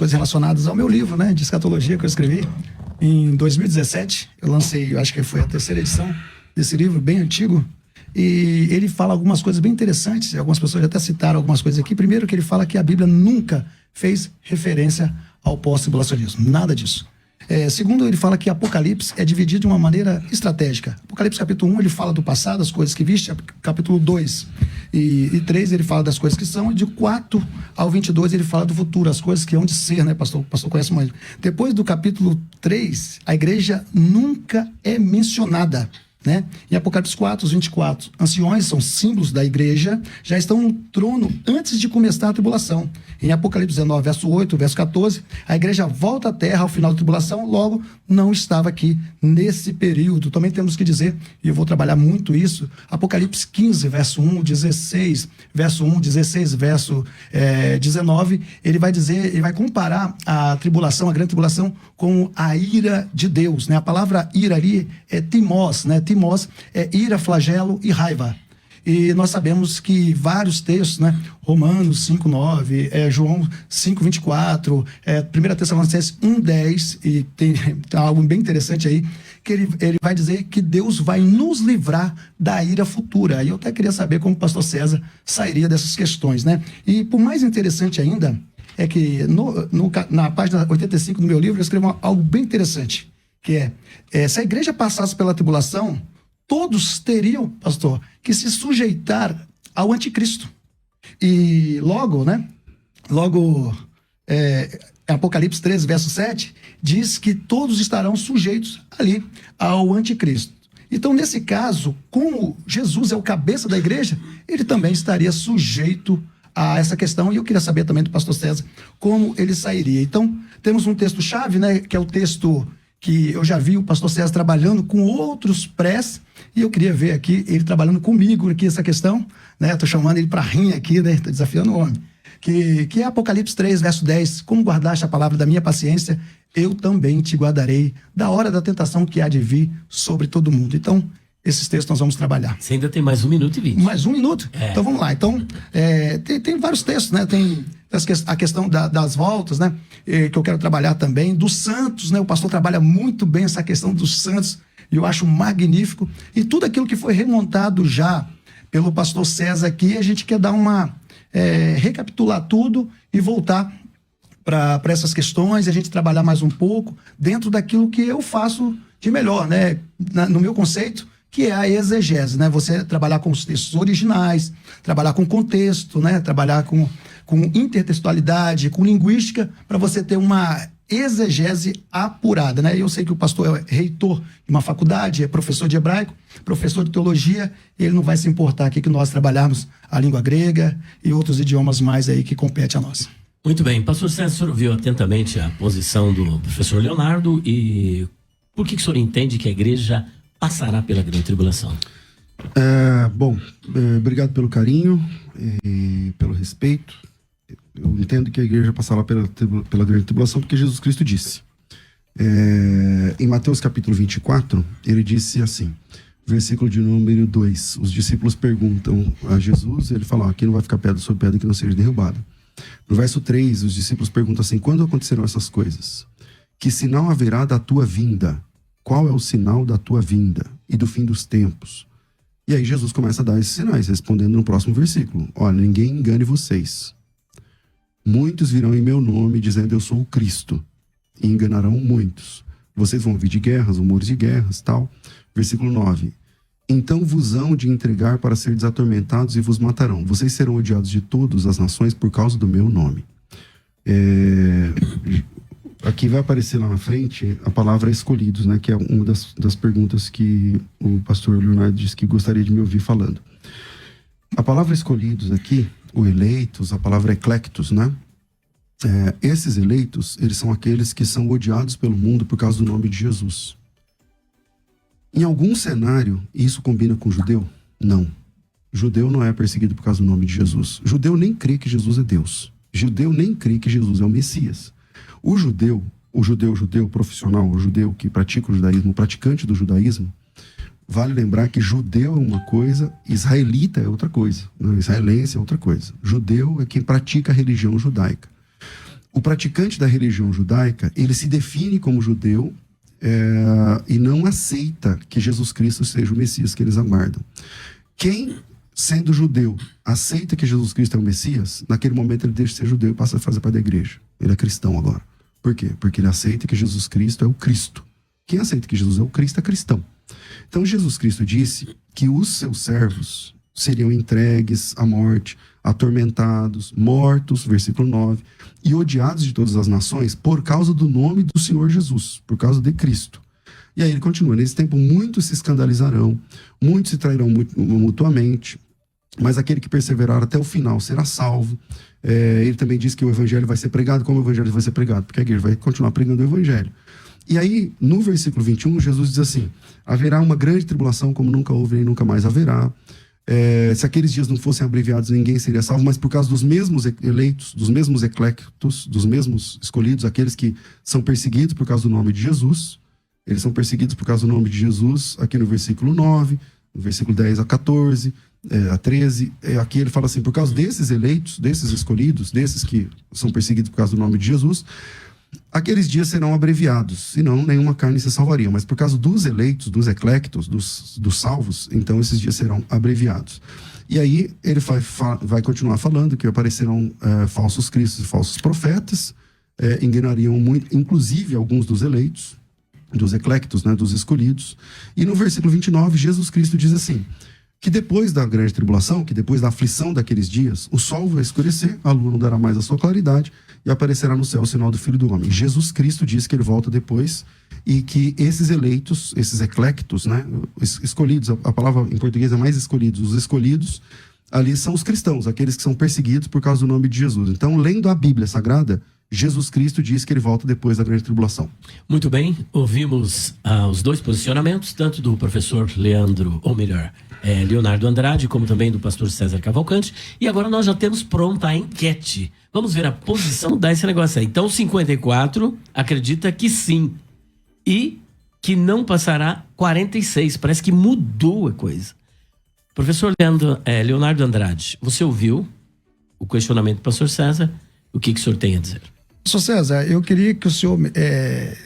coisas relacionadas ao meu livro, né, de escatologia que eu escrevi em 2017. Eu lancei, eu acho que foi a 3ª edição desse livro, bem antigo. E ele fala algumas coisas bem interessantes. Algumas pessoas já até citaram algumas coisas aqui. Primeiro, que ele fala que a Bíblia nunca fez referência ao pós-tribulacionismo. Nada disso. Segundo, ele fala que Apocalipse é dividido de uma maneira estratégica. Apocalipse capítulo 1, ele fala do passado, as coisas que viste. Capítulo 2 e 3, ele fala das coisas que são. E de 4 ao 22, ele fala do futuro, as coisas que hão de ser, né, pastor? O pastor conhece mais. Depois do capítulo 3, a igreja nunca é mencionada, né? Em Apocalipse 4, os 24 anciões são símbolos da igreja, já estão no trono antes de começar a tribulação. Em Apocalipse 19, verso 8, verso 14, a igreja volta à terra ao final da tribulação, logo não estava aqui nesse período. Também temos que dizer, e eu vou trabalhar muito isso, Apocalipse 15, verso 1, 16, verso 1, 16, verso 19, ele vai dizer, ele vai comparar a tribulação, a grande tribulação, com a ira de Deus, né? A palavra ira ali é timós, né? Timós é ira, flagelo e raiva. E nós sabemos que vários textos, né? Romanos 5:9, João 5:24, 1 Tessalonicenses 1:10, e tem algo bem interessante aí, que ele vai dizer que Deus vai nos livrar da ira futura. E eu até queria saber como o pastor César sairia dessas questões, né? E por mais interessante ainda, é que na página 85 do meu livro eu escrevo algo bem interessante, que se a igreja passasse pela tribulação, todos teriam, pastor, que se sujeitar ao anticristo. E logo, né? Apocalipse 13, verso 7, diz que todos estarão sujeitos ali ao anticristo. Então, nesse caso, como Jesus é o cabeça da igreja, ele também estaria sujeito a essa questão, e eu queria saber também do pastor César como ele sairia. Então, temos um texto-chave, né, que é o texto que eu já vi o pastor César trabalhando com outros prés, e eu queria ver aqui ele trabalhando comigo aqui essa questão, né? Estou chamando ele para rir aqui, né? Estou desafiando o homem. Que é Apocalipse 3, verso 10. Como guardaste a palavra da minha paciência, eu também te guardarei da hora da tentação que há de vir sobre todo mundo. Então, esses textos nós vamos trabalhar. Você ainda tem mais 1 minuto e 20. Mais 1 minuto? Então vamos lá. Então, tem vários textos, né? Tem a questão das voltas, né? Que eu quero trabalhar também. Dos santos, né? O pastor trabalha muito bem essa questão dos santos, e eu acho magnífico. E tudo aquilo que foi remontado já pelo pastor César aqui, a gente quer dar recapitular tudo e voltar para essas questões, a gente trabalhar mais um pouco dentro daquilo que eu faço de melhor, né? No meu conceito, que é a exegese, né? Você trabalhar com os textos originais, trabalhar com contexto, né? Trabalhar com intertextualidade, com linguística, para você ter uma exegese apurada, né? Eu sei que o pastor é reitor de uma faculdade, é professor de hebraico, professor de teologia, e ele não vai se importar aqui que nós trabalharmos a língua grega e outros idiomas mais aí que competem a nós. Muito bem. Pastor César, o senhor ouviu atentamente a posição do professor Leonardo, e por que o senhor entende que a igreja passará pela grande tribulação? Obrigado pelo carinho e pelo respeito. Eu entendo que a igreja passará pela grande tribulação porque Jesus Cristo disse. Em Mateus capítulo 24, ele disse assim, versículo de número 2, os discípulos perguntam a Jesus, ele fala, aqui não vai ficar pedra sobre pedra que não seja derrubada. No verso 3, os discípulos perguntam assim, quando acontecerão essas coisas? Que sinal haverá da tua vinda? Qual é o sinal da tua vinda e do fim dos tempos? E aí Jesus começa a dar esses sinais, respondendo no próximo versículo. Olha, ninguém engane vocês. Muitos virão em meu nome, dizendo eu sou o Cristo, e enganarão muitos. Vocês vão ouvir de guerras, rumores de guerras, tal. Versículo 9. Então vos hão de entregar para seres atormentados e vos matarão. Vocês serão odiados de todas as nações por causa do meu nome. Aqui vai aparecer lá na frente a palavra escolhidos, né? Que é uma das perguntas que o pastor Leonardo disse que gostaria de me ouvir falando. A palavra escolhidos aqui, o eleitos, a palavra eclectos, né? Esses eleitos, eles são aqueles que são odiados pelo mundo por causa do nome de Jesus. Em algum cenário, isso combina com judeu? Não. Judeu não é perseguido por causa do nome de Jesus. Judeu nem crê que Jesus é Deus. Judeu nem crê que Jesus é o Messias. O judeu profissional, o judeu que pratica o judaísmo, o praticante do judaísmo, vale lembrar que judeu é uma coisa, israelita é outra coisa, né? Israelense é outra coisa. Judeu é quem pratica a religião judaica. o praticante da religião judaica, ele se define como judeu e não aceita que Jesus Cristo seja o Messias que eles aguardam. Quem, sendo judeu, aceita que Jesus Cristo é o Messias, naquele momento ele deixa de ser judeu e passa a fazer parte da igreja. Ele é cristão agora. Por quê? Porque ele aceita que Jesus Cristo é o Cristo. Quem aceita que Jesus é o Cristo é cristão. Então Jesus Cristo disse que os seus servos seriam entregues à morte, atormentados, mortos, versículo 9, e odiados de todas as nações por causa do nome do Senhor Jesus, por causa de Cristo. E aí ele continua: nesse tempo muitos se escandalizarão, muitos se trairão mutuamente, mas aquele que perseverar até o final será salvo. Ele também diz que o evangelho vai ser pregado. Como o evangelho vai ser pregado? Porque a igreja vai continuar pregando o evangelho. E aí, no versículo 21, Jesus diz assim: haverá uma grande tribulação como nunca houve nem nunca mais haverá. Se aqueles dias não fossem abreviados, ninguém seria salvo, mas por causa dos mesmos eleitos, dos mesmos ecléctos, dos mesmos escolhidos, aqueles que são perseguidos por causa do nome de Jesus, eles são perseguidos por causa do nome de Jesus, aqui no versículo 9, no versículo 10 a 14, a 13, aqui ele fala assim: por causa desses eleitos, desses escolhidos, desses que são perseguidos por causa do nome de Jesus, aqueles dias serão abreviados, senão nenhuma carne se salvaria. Mas por causa dos eleitos, dos ecléctos, dos salvos, então esses dias serão abreviados. E aí ele vai continuar falando que aparecerão falsos cristos e falsos profetas, enganariam muito, inclusive alguns dos eleitos, dos ecléctos, né, dos escolhidos. E no versículo 29, Jesus Cristo diz assim: que depois da grande tribulação, que depois da aflição daqueles dias, o sol vai escurecer, a lua não dará mais a sua claridade, e aparecerá no céu o sinal do Filho do Homem. Jesus Cristo diz que ele volta depois, e que esses eleitos, esses ecléctos, né, escolhidos, a palavra em português é mais escolhidos, os escolhidos, ali são os cristãos, aqueles que são perseguidos por causa do nome de Jesus. Então, lendo a Bíblia Sagrada, Jesus Cristo diz que ele volta depois da grande tribulação. Muito bem, ouvimos os dois posicionamentos, tanto do professor Leonardo Andrade, como também do pastor César Cavalcante. E agora nós já temos pronta a enquete. Vamos ver a posição desse negócio aí. Então, 54 acredita que sim. E que não passará 46. Parece que mudou a coisa. Professor Leonardo Andrade, você ouviu o questionamento do pastor César? O que o senhor tem a dizer? Pastor César, eu queria que o senhor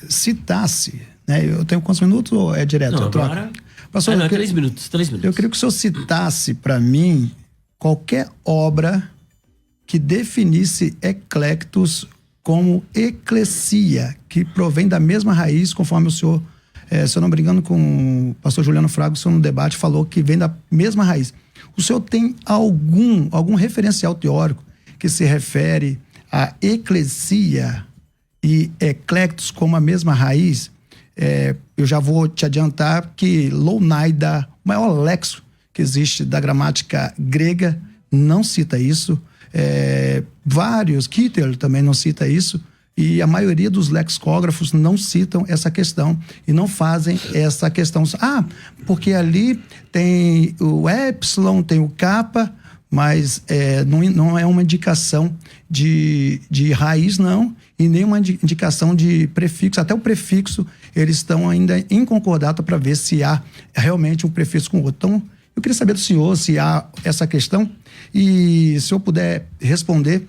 citasse, né? Eu tenho quantos minutos ou é direto? Não, agora... Pastor, não, 3 minutos. Eu queria que o senhor citasse para mim qualquer obra que definisse ecléctos como eclesia, que provém da mesma raiz, conforme o senhor, se eu não me engano, com o pastor Juliano Fraga, o senhor no debate falou que vem da mesma raiz. O senhor tem algum referencial teórico que se refere a eclesia e eclectos como a mesma raiz? Eu já vou te adiantar que Lounaida, o maior lexo que existe da gramática grega, não cita isso. Vários, Kittel também não cita isso. E a maioria dos lexicógrafos não citam essa questão e não fazem essa questão. Porque ali tem o epsilon, tem o kappa, mas não é uma indicação de raiz, não, e nem uma indicação de prefixo. Até o prefixo, eles estão ainda em concordata para ver se há realmente um prefixo com o outro. Então, eu queria saber do senhor se há essa questão e se eu puder responder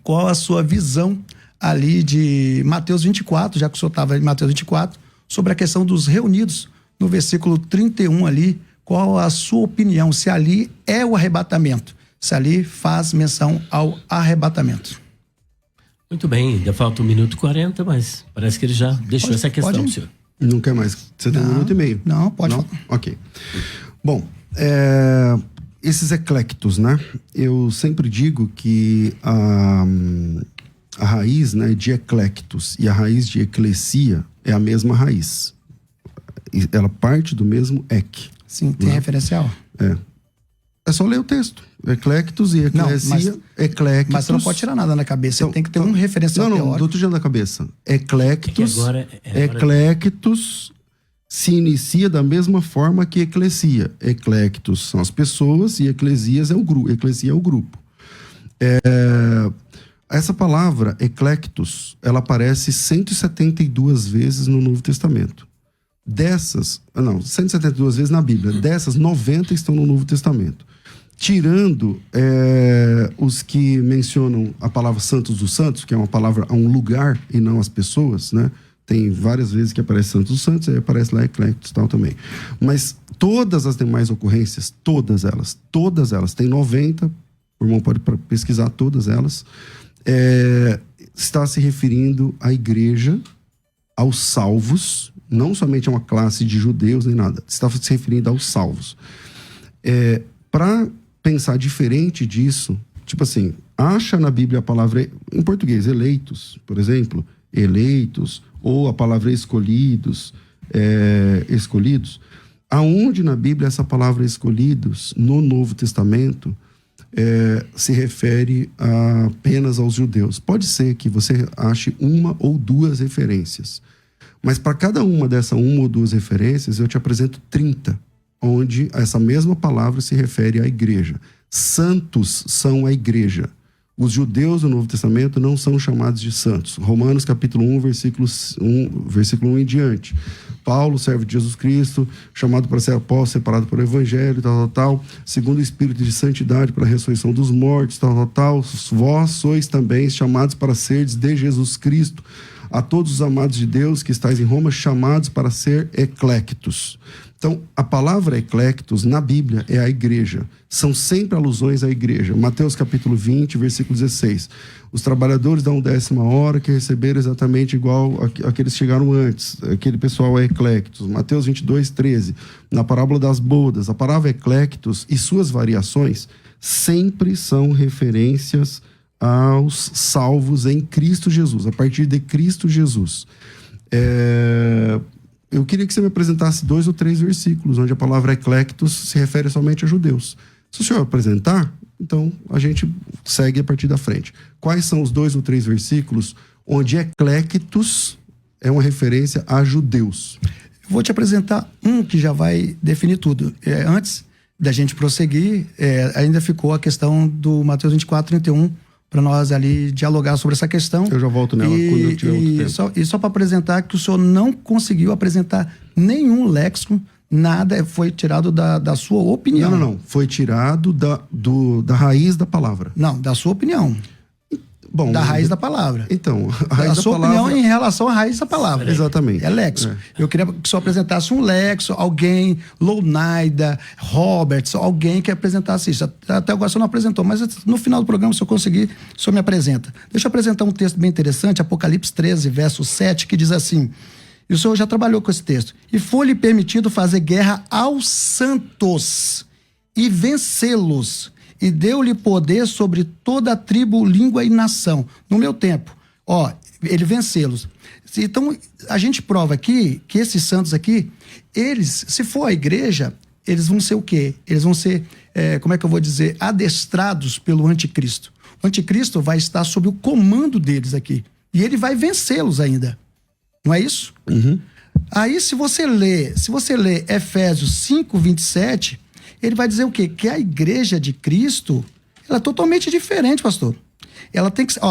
qual a sua visão ali de Mateus 24, já que o senhor estava em Mateus 24, sobre a questão dos reunidos, no versículo 31 ali. Qual a sua opinião? Se ali é o arrebatamento, se ali faz menção ao arrebatamento. Muito bem, ainda falta 1 minuto e 40, mas parece que ele já deixou essa questão, senhor. Não quer mais? Você tem 1 minuto e meio? Não, pode falar. Ok. Bom, esses ecléctos, né? Eu sempre digo que a raiz, né, de ecléctos e a raiz de eclesia é a mesma raiz. Ela parte do mesmo ek. Sim, tem referencial? É só ler o texto. Eclectos e eclesia. Eclectos. Mas você não pode tirar nada na cabeça. Você tem que ter um referencial teórico. Não, do outro dia da cabeça. Eclectos. Eclectos se inicia da mesma forma que eclesia. Eclectos são as pessoas e eclesias é o grupo. Eclesia é o grupo. Essa palavra, eclectos, ela aparece 172 vezes no Novo Testamento. 172 vezes na Bíblia. Dessas, 90 estão no Novo Testamento. tirando os que mencionam a palavra Santos dos Santos, que é uma palavra a um lugar e não as pessoas, né? Tem várias vezes que aparece Santos dos Santos, aí aparece lá Eclectos e tal também. Mas todas as demais ocorrências, todas elas, tem 90, o irmão pode pesquisar todas elas, está se referindo à igreja, aos salvos, não somente a uma classe de judeus nem nada, está se referindo aos salvos. Para pensar diferente disso, tipo assim, acha na Bíblia a palavra, em português, eleitos, por exemplo, eleitos, ou a palavra escolhidos, aonde na Bíblia essa palavra escolhidos, no Novo Testamento, se refere apenas aos judeus. Pode ser que você ache uma ou duas referências, mas para cada uma ou duas referências, eu te apresento 30, onde essa mesma palavra se refere à igreja. Santos são a igreja. Os judeus do Novo Testamento não são chamados de santos. Romanos capítulo 1, versículo 1 em diante. Paulo, servo de Jesus Cristo, chamado para ser apóstolo, separado por evangelho, tal. Segundo o Espírito de santidade para a ressurreição dos mortos, tal. Vós sois também chamados para seres de Jesus Cristo. A todos os amados de Deus que estáis em Roma, chamados para ser eclectos. Então, a palavra eclectos na Bíblia é a igreja. São sempre alusões à igreja. Mateus capítulo 20, versículo 16. Os trabalhadores da 10ª hora que receberam exatamente igual aqueles que chegaram antes. Aquele pessoal é eclectos. Mateus 22, 13. Na parábola das bodas, a palavra eclectos e suas variações sempre são referências aos salvos em Cristo Jesus, a partir de Cristo Jesus. Eu queria que você me apresentasse 2 ou 3 versículos onde a palavra eclectos se refere somente a judeus. Se o senhor apresentar, então a gente segue a partir da frente. Quais são os 2 ou 3 versículos onde eclectos é uma referência a judeus? Eu vou te apresentar um que já vai definir tudo. Antes da gente prosseguir, ainda ficou a questão do Mateus 24, 31, para nós ali dialogar sobre essa questão. Eu já volto nela quando eu tiver outro tempo. Só para apresentar que o senhor não conseguiu apresentar nenhum léxico, nada foi tirado da sua opinião. Não. Foi tirado da raiz da palavra. Não, da sua opinião. Bom, da raiz da palavra. Então, a raiz da sua palavra... opinião em relação à raiz da palavra. Exatamente. É léxico. Eu queria que o senhor apresentasse um léxico, alguém, Lounaida, Roberts, alguém que apresentasse isso. Até agora o senhor não apresentou, mas no final do programa, se eu conseguir, o senhor me apresenta. Deixa eu apresentar um texto bem interessante, Apocalipse 13, verso 7, que diz assim, e o senhor já trabalhou com esse texto, e foi-lhe permitido fazer guerra aos santos e vencê-los, e deu-lhe poder sobre toda a tribo, língua e nação. No meu tempo, ele vencê-los. Então, a gente prova aqui que esses santos aqui, eles, se for a igreja, eles vão ser o quê? Eles vão ser, adestrados pelo anticristo. O anticristo vai estar sob o comando deles aqui. E ele vai vencê-los ainda. Não é isso? Uhum. Aí, se você lê Efésios 5, 27... ele vai dizer o quê? Que a igreja de Cristo, ela é totalmente diferente, pastor. Ela tem que ser,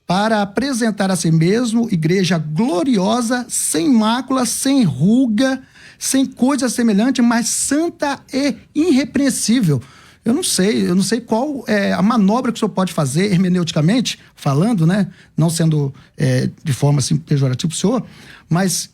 para apresentar a si mesmo, igreja gloriosa, sem mácula, sem ruga, sem coisa semelhante, mas santa e irrepreensível. Eu não sei qual é a manobra que o senhor pode fazer, hermeneuticamente, falando, né? Não sendo de forma assim, pejorativa para o senhor, mas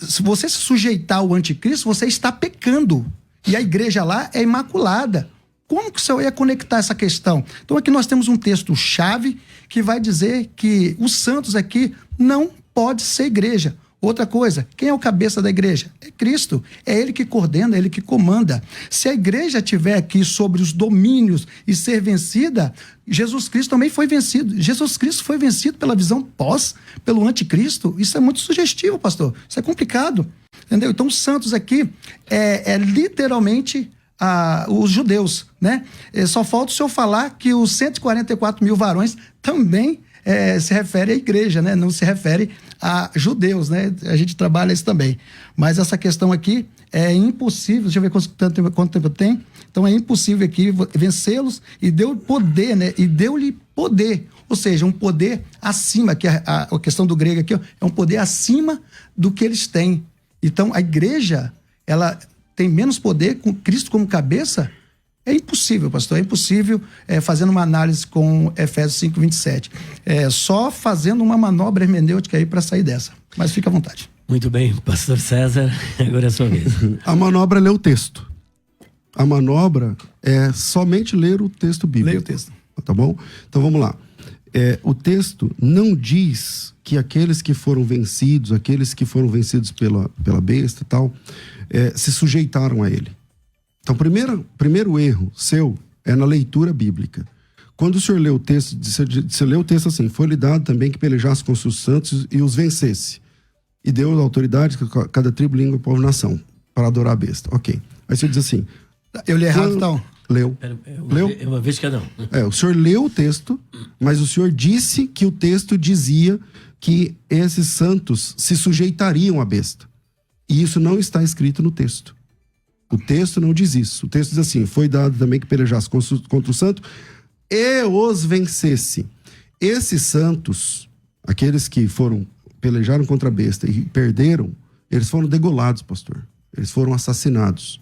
se você se sujeitar ao anticristo, você está pecando. E a igreja lá é imaculada. Como que o senhor ia conectar essa questão? Então aqui nós temos um texto-chave que vai dizer que os santos aqui não pode ser igreja. Outra coisa, quem é o cabeça da igreja? É Cristo. É Ele que coordena, é Ele que comanda. Se a igreja estiver aqui sobre os domínios e ser vencida, Jesus Cristo também foi vencido. Jesus Cristo foi vencido pela visão pelo anticristo. Isso é muito sugestivo, pastor. Isso é complicado. Entendeu? Então, os santos aqui é literalmente os judeus, né? Só falta o senhor falar que os 144 mil varões também se refere à igreja, né? Não se refere a judeus, né? A gente trabalha isso também. Mas essa questão aqui é impossível. Deixa eu ver quanto tempo tem. Então, é impossível aqui vencê-los e deu poder, né? E deu-lhe poder. Ou seja, um poder acima, que a questão do grego aqui, é um poder acima do que eles têm. Então, a igreja, ela tem menos poder com Cristo como cabeça? É impossível, pastor, é impossível fazendo uma análise com Efésios 5:27. Só fazendo uma manobra hermenêutica aí para sair dessa. Mas fica à vontade. Muito bem, pastor César, agora é a sua vez. A manobra é ler o texto. A manobra é somente ler o texto bíblico. Leia o texto. Tá bom? Então vamos lá. O texto não diz que aqueles que foram vencidos pela besta e tal, se sujeitaram a ele. Então, primeiro erro seu é na leitura bíblica. Quando o senhor lê o texto, você lê o texto assim: foi-lhe dado também que pelejasse com os seus santos e os vencesse. E deu autoridade a cada tribo, língua, povo e nação para adorar a besta. Ok. Aí você diz assim: eu li errado, então? Leu. Leu? Uma vez cada um. O senhor leu o texto, mas o senhor disse que o texto dizia que esses santos se sujeitariam à besta. E isso não está escrito no texto. O texto não diz isso. O texto diz assim: foi dado também que pelejasse contra o santo e os vencesse. Esses santos, aqueles que pelejaram contra a besta e perderam, eles foram degolados, pastor. Eles foram assassinados.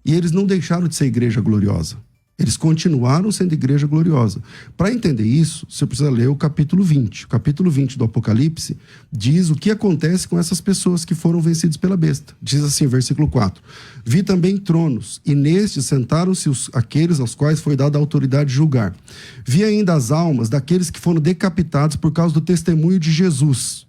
E eles não deixaram de ser igreja gloriosa. Eles continuaram sendo igreja gloriosa. Para entender isso, você precisa ler o capítulo 20. O capítulo 20 do Apocalipse diz o que acontece com essas pessoas que foram vencidas pela besta. Diz assim, versículo 4. Vi também tronos, e nestes sentaram-se aqueles aos quais foi dada a autoridade de julgar. Vi ainda as almas daqueles que foram decapitados por causa do testemunho de Jesus,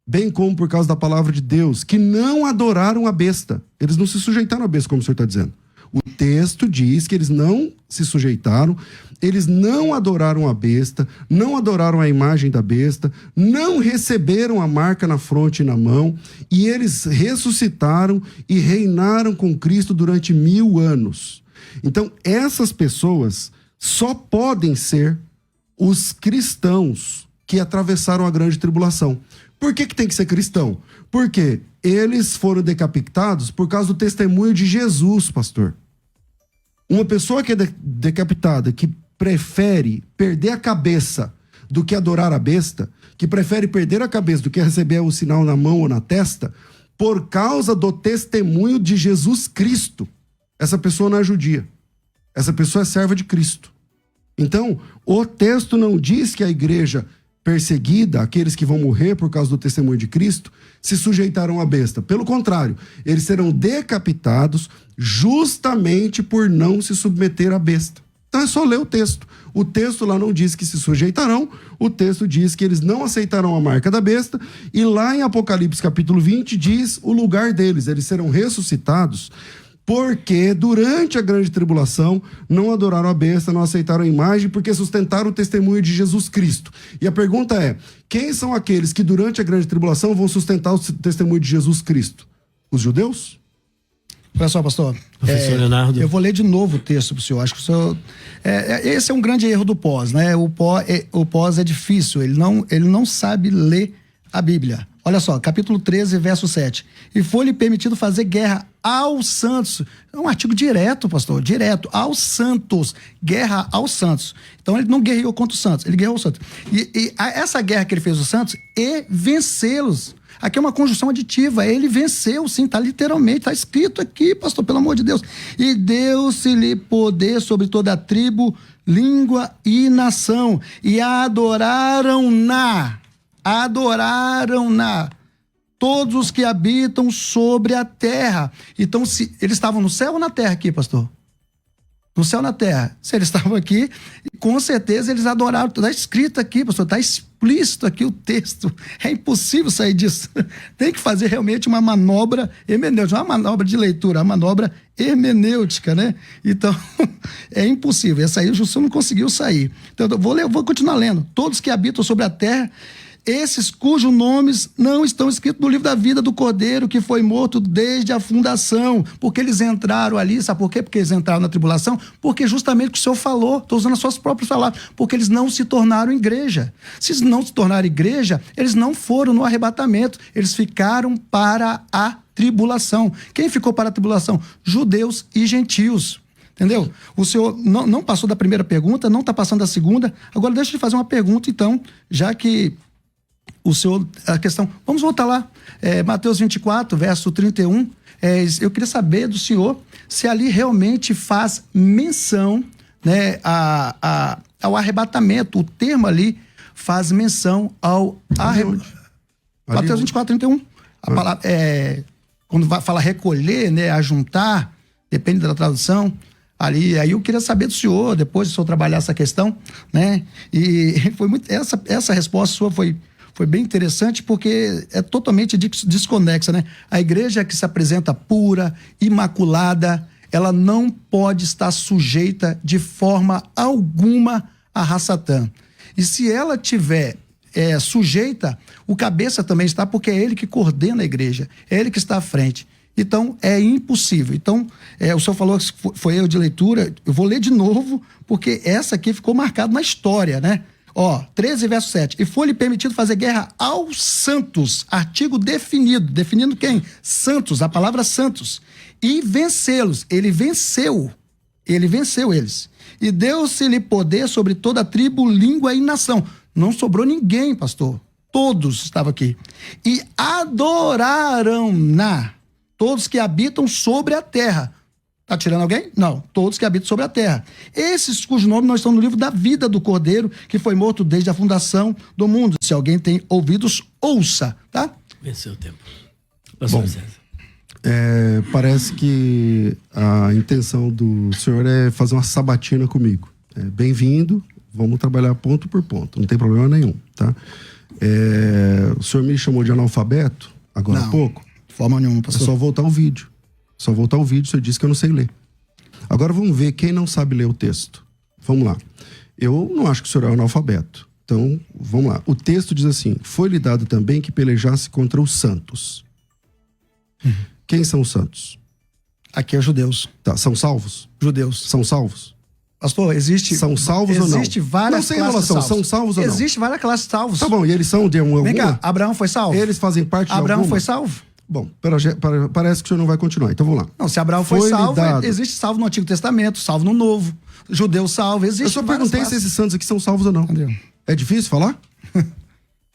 bem como por causa da palavra de Deus, que não adoraram a besta. Eles não se sujeitaram à besta, como o senhor está dizendo. O texto diz que eles não se sujeitaram, eles não adoraram a besta, não adoraram a imagem da besta, não receberam a marca na fronte e na mão, e eles ressuscitaram e reinaram com Cristo durante 1000 anos. Então, essas pessoas só podem ser os cristãos que atravessaram a grande tribulação. Por que tem que ser cristão? Porque eles foram decapitados por causa do testemunho de Jesus, pastor. Uma pessoa que é decapitada, que prefere perder a cabeça do que adorar a besta, que prefere perder a cabeça do que receber o sinal na mão ou na testa, por causa do testemunho de Jesus Cristo. Essa pessoa não é judia. Essa pessoa é serva de Cristo. Então, o texto não diz que a igreja perseguida, aqueles que vão morrer por causa do testemunho de Cristo, se sujeitarão à besta. Pelo contrário, eles serão decapitados justamente por não se submeter à besta. Então é só ler o texto. O texto lá não diz que se sujeitarão, o texto diz que eles não aceitarão a marca da besta, e lá em Apocalipse capítulo 20 diz o lugar deles: eles serão ressuscitados porque durante a grande tribulação não adoraram a besta, não aceitaram a imagem, porque sustentaram o testemunho de Jesus Cristo. E a pergunta é: quem são aqueles que durante a grande tribulação vão sustentar o testemunho de Jesus Cristo? Os judeus? Olha só, pastor. Professor Leonardo. Eu vou ler de novo o texto para o senhor. Acho que o senhor... esse é um grande erro do pós, né? O pós é difícil, ele não sabe ler a Bíblia. Olha só, capítulo 13, verso 7. E foi-lhe permitido fazer guerra aos santos. É um artigo direto, pastor, direto, aos santos. Guerra aos santos. Então ele não guerreou contra os santos, ele guerreou aos santos. E essa guerra que ele fez aos santos e vencê-los. Aqui é uma conjunção aditiva, ele venceu, sim, está literalmente, está escrito aqui, pastor, pelo amor de Deus. E deu-se-lhe poder sobre toda a tribo, língua e nação, e adoraram-na todos os que habitam sobre a terra. Então, eles estavam no céu ou na terra aqui, pastor? No céu ou na terra? Se eles estavam aqui, com certeza eles adoraram. Está escrito aqui, pastor, está explícito aqui o texto. É impossível sair disso. Tem que fazer realmente uma manobra hermenêutica, uma manobra de leitura, uma manobra hermenêutica, né? Então, é impossível. Essa aí o Justo não conseguiu sair. Então, eu vou continuar lendo. Todos que habitam sobre a terra, esses cujos nomes não estão escritos no livro da vida do Cordeiro, que foi morto desde a fundação. Porque eles entraram ali, sabe por quê? Porque eles entraram na tribulação, porque justamente o que o Senhor falou, estou usando as suas próprias palavras, porque eles não se tornaram igreja. Se eles não se tornaram igreja, eles não foram no arrebatamento, eles ficaram para a tribulação. Quem ficou para a tribulação? Judeus e gentios. Entendeu? O senhor não passou da primeira pergunta, não está passando da segunda. Agora deixa eu te fazer uma pergunta, então, já que o Senhor, a questão, vamos voltar lá, Mateus 24, verso 31, eu queria saber do Senhor se ali realmente faz menção, né, ao arrebatamento, o termo ali faz menção ao arrebatamento. Mateus 24, 31, a palavra, quando fala recolher, né, ajuntar, depende da tradução, ali, aí eu queria saber do senhor, depois do senhor trabalhar essa questão, né, e foi muito, essa resposta sua foi bem interessante, porque é totalmente desconexa, né? A igreja que se apresenta pura, imaculada, ela não pode estar sujeita de forma alguma à raça Satã. E se ela tiver sujeita, o cabeça também está, porque é ele que coordena a igreja, é ele que está à frente. Então, é impossível. Então, o senhor falou que foi erro de leitura, eu vou ler de novo, porque essa aqui ficou marcada na história, né? 13, verso 7. E foi-lhe permitido fazer guerra aos santos, artigo definindo quem? Santos, a palavra santos. E vencê-los. Ele venceu eles. E deu-se-lhe poder sobre toda a tribo, língua e nação. Não sobrou ninguém, pastor. Todos estavam aqui. E adoraram-na todos que habitam sobre a terra. Está tirando alguém? Não. Todos que habitam sobre a terra. Esses cujos nomes não estão no livro da vida do Cordeiro, que foi morto desde a fundação do mundo. Se alguém tem ouvidos, ouça, tá? Venceu o tempo. Pastor César. Parece que a intenção do senhor é fazer uma sabatina comigo. Bem-vindo, vamos trabalhar ponto por ponto, não tem problema nenhum, tá? O senhor me chamou de analfabeto agora há pouco? De forma nenhuma, pastor. É só voltar o vídeo. O senhor disse que eu não sei ler. Agora vamos ver quem não sabe ler o texto. Vamos lá. Eu não acho que o senhor é analfabeto. Então, vamos lá. O texto diz assim: foi-lhe dado também que pelejasse contra os santos. Quem são os santos? Aqui é judeus. Tá, são salvos? Judeus. São salvos? Pastor, São salvos ou não? Existe várias não, sem classes enrolação, de salvos. são salvos ou não? Existe várias classes de salvos. Tá bom, e eles são de alguma? Vem cá, Abraão foi salvo? Eles fazem parte de Abraão alguma? foi salvo? Bom, parece que o senhor não vai continuar, então vamos lá. Não, se Abraão foi salvo, existe salvo no Antigo Testamento, salvo no Novo, judeu salvo, existe. Eu só perguntei se esses santos aqui são salvos ou não. Entendeu? É difícil falar?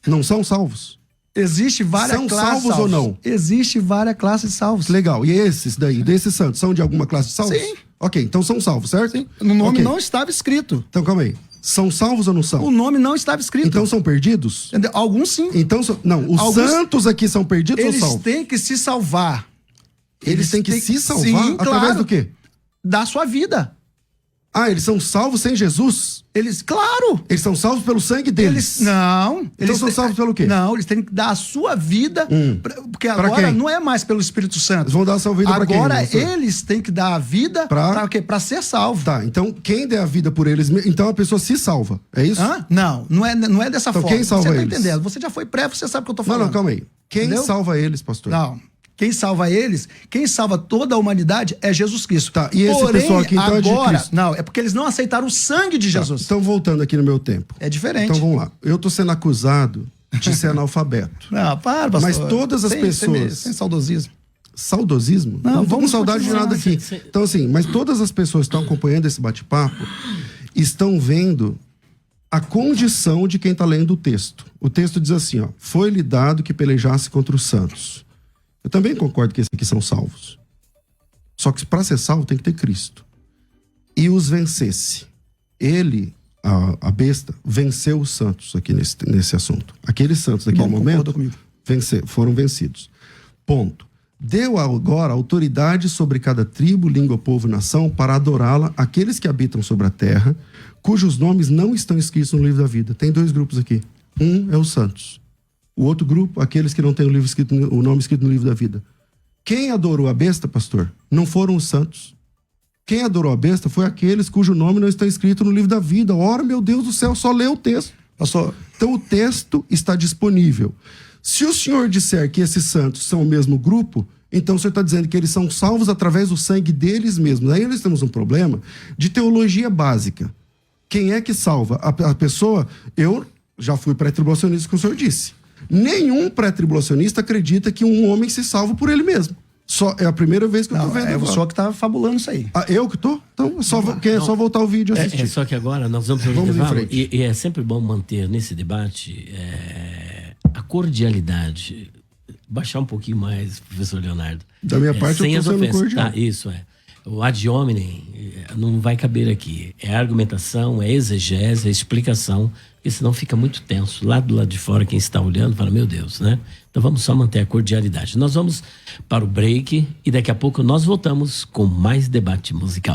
Não são salvos? Existe várias são classes salvos ou não? Existe várias classes de salvos. Legal. E esses daí, desses santos, são de alguma classe de salvos? Sim. Ok, então são salvos, certo? Sim. No nome não estava escrito. Então calma aí. São salvos ou não são? O nome não estava escrito. Então são perdidos? Entendeu? Alguns sim. Então, os santos aqui são perdidos ou salvos? Eles têm que se salvar. Eles têm que se salvar? Sim, através claro, do quê? da sua vida. Ah, eles são salvos sem Jesus? Claro! Eles são salvos pelo sangue deles? Não. Eles são salvos pelo quê? Não, eles têm que dar a sua vida, porque agora não é mais pelo Espírito Santo. Eles vão dar a sua vida para quem? Agora eles têm que dar a vida para quê? Para ser salvo. Tá, então quem der a vida por eles, então a pessoa se salva, é isso? Não é dessa então, forma. Quem salva você tá eles? entendendo? Você já foi pré, você sabe o que eu tô falando. Não, calma aí. Quem Entendeu? salva eles, pastor? Não. Quem salva eles, quem salva toda a humanidade é Jesus Cristo. Tá, e esse pessoal aqui então agora, é de Cristo? Não, é porque eles não aceitaram o sangue de Jesus. Então voltando aqui no meu tempo. É diferente. Então vamos lá. Eu tô sendo acusado de ser analfabeto. Não, para, pastor. Mas todas as pessoas... Sem saudosismo. Saudosismo? Não, Não tô com vamos saudade de continuar. nada aqui. Então assim, mas todas as pessoas que estão acompanhando esse bate-papo estão vendo a condição de quem está lendo o texto. O texto diz assim, ó: foi-lhe dado que pelejasse contra os santos. Eu também concordo que esses aqui são salvos. Só que para ser salvo tem que ter Cristo. E os vencesse. Ele, a besta, venceu os santos aqui nesse assunto. Aqueles santos naquele momento foram vencidos. Ponto. Deu agora autoridade sobre cada tribo, língua, povo e nação para adorá-la aqueles que habitam sobre a terra, cujos nomes não estão escritos no livro da vida. Tem dois grupos aqui. Um é os santos. O outro grupo, aqueles que não têm o nome escrito no livro da vida. Quem adorou a besta, pastor? Não foram os santos. Quem adorou a besta foi aqueles cujo nome não está escrito no livro da vida. Ora, meu Deus do céu, só lê o texto. Pastor, então o texto está disponível. Se o senhor disser que esses santos são o mesmo grupo, então o senhor está dizendo que eles são salvos através do sangue deles mesmos. Aí nós temos um problema de teologia básica. Quem é que salva? A pessoa... Eu já fui pré-tribulacionista, como o senhor disse. Nenhum pré-tribulacionista acredita que um homem se salva por ele mesmo. É a primeira vez que eu tô vendo. É o senhor que tá fabulando isso aí. Eu que tô? Então é só voltar o vídeo e assistir. Só que agora nós vamos em frente. E é sempre bom manter nesse debate a cordialidade. Baixar um pouquinho mais, professor Leonardo. Da minha parte, sem eu as tô sendo ofensas. cordial. Tá, isso é. O ad hominem não vai caber aqui. É argumentação, é exegese, é explicação, porque senão fica muito tenso. Lá do lado de fora, quem está olhando, fala, meu Deus, né? Então vamos só manter a cordialidade. Nós vamos para o break e daqui a pouco nós voltamos com mais debate musical.